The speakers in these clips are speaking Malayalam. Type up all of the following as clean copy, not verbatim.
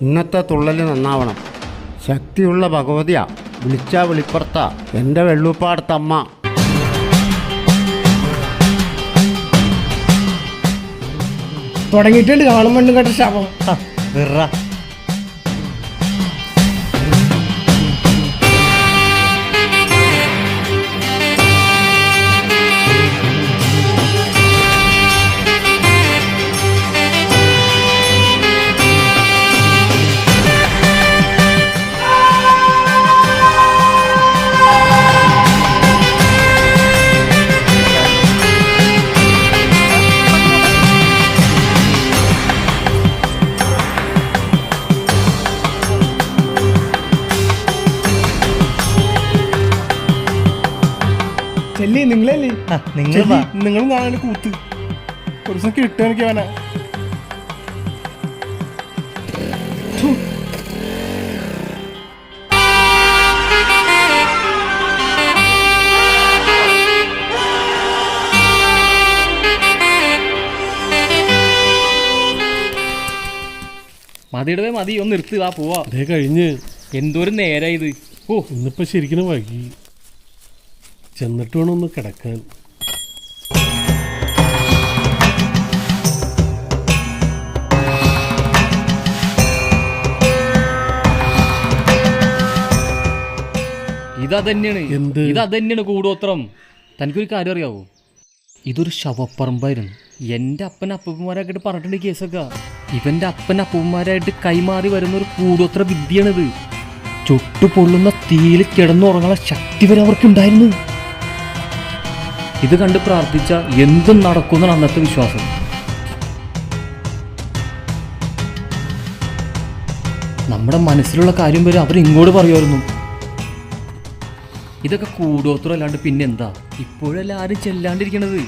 ഇന്നത്തെ തുള്ളൽ നന്നാവണം. ശക്തിയുള്ള ഭഗവതിയാ, വിളിച്ചാ വിളിപ്പുറത്താ എൻ്റെ വെള്ളൂപ്പാടത്തമ്മ. തുടങ്ങിയിട്ടുണ്ട് കാണുമ്പോണ്ടും കേട്ട ശവം. ചെല്ലി നിങ്ങളല്ലേ നിങ്ങൾ ഞാനൊരു കൂത്ത് ഒരു ദിവസം കിട്ടും എനിക്ക് അവനെ. മതിയിടവേ മതി, ഒന്ന് നിർത്തി വാ പോവാ. അതേ കഴിഞ്ഞ് എന്തോരം നേരം ഇത്. ഓ ഇന്നിപ്പോ ശരിക്കും വൈകി. ചെന്നിട്ട് വേണം ഒന്ന് കിടക്കാൻ. ഇതന്നെയാണ് കൂടോത്രം. തനിക്കൊരു കാര്യം അറിയാവോ? ഇതൊരു ശവപ്പറമ്പായിരുന്നു. എൻ്റെ അപ്പൻ അപ്പന്മാരായിട്ട് പറഞ്ഞിട്ടുണ്ട് കേസൊക്കെ. ഇവൻ്റെ അപ്പൻ അപ്പന്മാരായിട്ട് കൈമാറി വരുന്ന ഒരു കൂടോത്ര വിദ്യയാണിത്. ചുട്ടുപൊള്ളുന്ന തീയിൽ കിടന്നുറങ്ങാനുള്ള ശക്തി വരെ അവർക്കുണ്ടായിരുന്നു. ഇത് കണ്ട് പ്രാർത്ഥിച്ച എന്തും നടക്കുമെന്നാണ് അന്നത്തെ വിശ്വാസം. നമ്മുടെ മനസ്സിലുള്ള കാര്യം വരെ അവർ ഇങ്ങോട്ട് പറയുമായിരുന്നു. ഇതൊക്കെ കൂടോത്രം അല്ലാണ്ട് പിന്നെന്താ? ഇപ്പോഴെല്ലാം ആരും ചെല്ലാണ്ടിരിക്കണത്.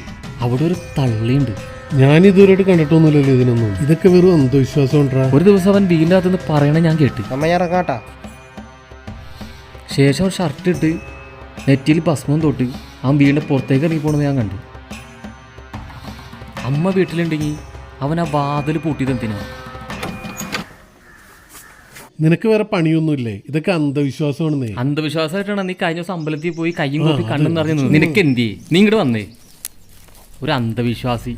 അവിടെ ഒരു തള്ളിയുണ്ട്. ഞാൻ ഇതുവരെയായിട്ട് കണ്ടിട്ടൊന്നുമില്ലല്ലോ ഇതിനൊന്നും. ഇതൊക്കെ വെറും അന്ധവിശ്വാസം ഉണ്ടാ. ഒരു ദിവസം അവൻ വീടിനകത്തുനിന്ന് പറയണ ഞാൻ കേട്ട്. ശേഷം ഷർട്ട് ഇട്ട് നെറ്റിയിൽ ഭസ്മം തൊട്ട് അവൻ വീടിൻ്റെ പുറത്തേക്ക് ഇറങ്ങി പോകണമെന്ന് ഞാൻ കണ്ടു. അമ്മ വീട്ടിലുണ്ടെങ്കിൽ അവൻ ആ വാതിൽ പൂട്ടിയത് എന്തിനാ? നിനക്ക് വേറെ പണിയൊന്നുമില്ലേ? ഇതൊക്കെ അന്ധവിശ്വാസമാണെന്നേ. അന്ധവിശ്വാസമായിട്ടാണ് നീ കഴിഞ്ഞ ദിവസം അമ്പലത്തിൽ പോയി കയ്യും കൂട്ടി കണ്ണും നിറഞ്ഞു. നിനക്ക് എന്തി? നീ ഇങ്ങോട്ട് വന്നേ. ഒരു അന്ധവിശ്വാസി.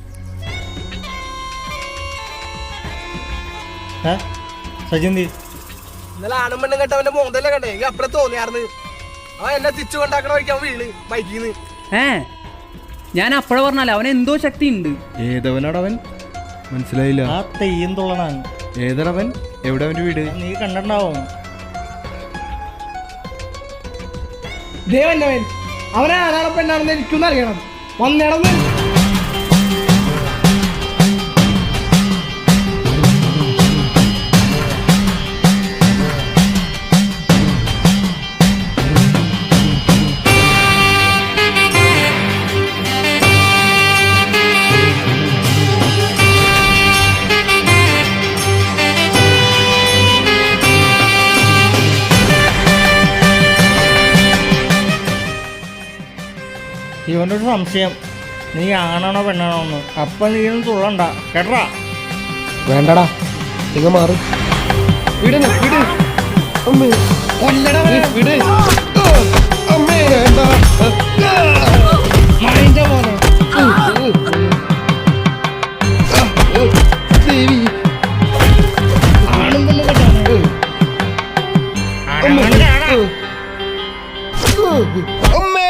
ഇന്നലെ ആണും പെണ്ണും കേട്ടവന്റെ മോന്തല്ലേ കണ്ടേ? അപ്പഴേ തോന്നിയാർന്ന് അവൻ എന്നെ തിരിച്ചു കൊണ്ടാക്കണ വഴിക്കാൻ വീണ് ബൈക്കിന്ന്. ഞാൻ അപ്പഴേ പറഞ്ഞാലേ അവൻ എന്തോ ശക്തി ഉണ്ട്. ഏതവനാടവൻ? മനസ്സിലായില്ല. ആ തെയ്യം തുള്ളനാണ്. ഏതവൻ? എവിടെ അവന്റെ വീട്? നീ കണ്ടിട്ടുണ്ടാവും. ദേവന്നവൻ അവനെ ആരാണ് പെണ്ണാണെന്ന് എനിക്കൊന്നും അറിയണം. വന്നിടന്ന് ഇവൻ്റെ ഒരു സംശയം, നീ ആണാണോ പെണ്ണാണോ എന്ന്. അപ്പൊ നീ ഒന്നും തുള്ളണ്ട കേട്ടാ. വേണ്ടടാ, നിങ്ങൾ മാറി വിട് വിട് അമ്മേ. വിട് അമ്മേ. വേണ്ട മൈൻഡ് പോലെ ദേവി ആണും പെണ്ണും കേട്ടാണ്. അമ്മേ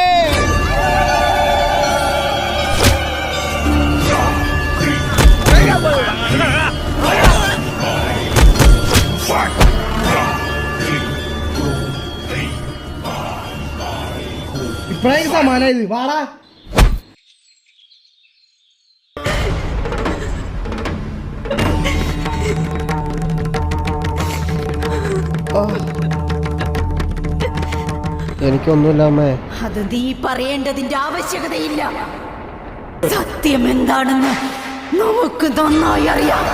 ഇപ്പഴേക്ക് സമാനായത്. വാടാ. എനിക്കൊന്നുമില്ല അമ്മേ. അത് നീ പറയേണ്ടതിന്റെ ആവശ്യകതയില്ല. സത്യം എന്താണെന്ന് നമുക്ക് നന്നായി അറിയാം.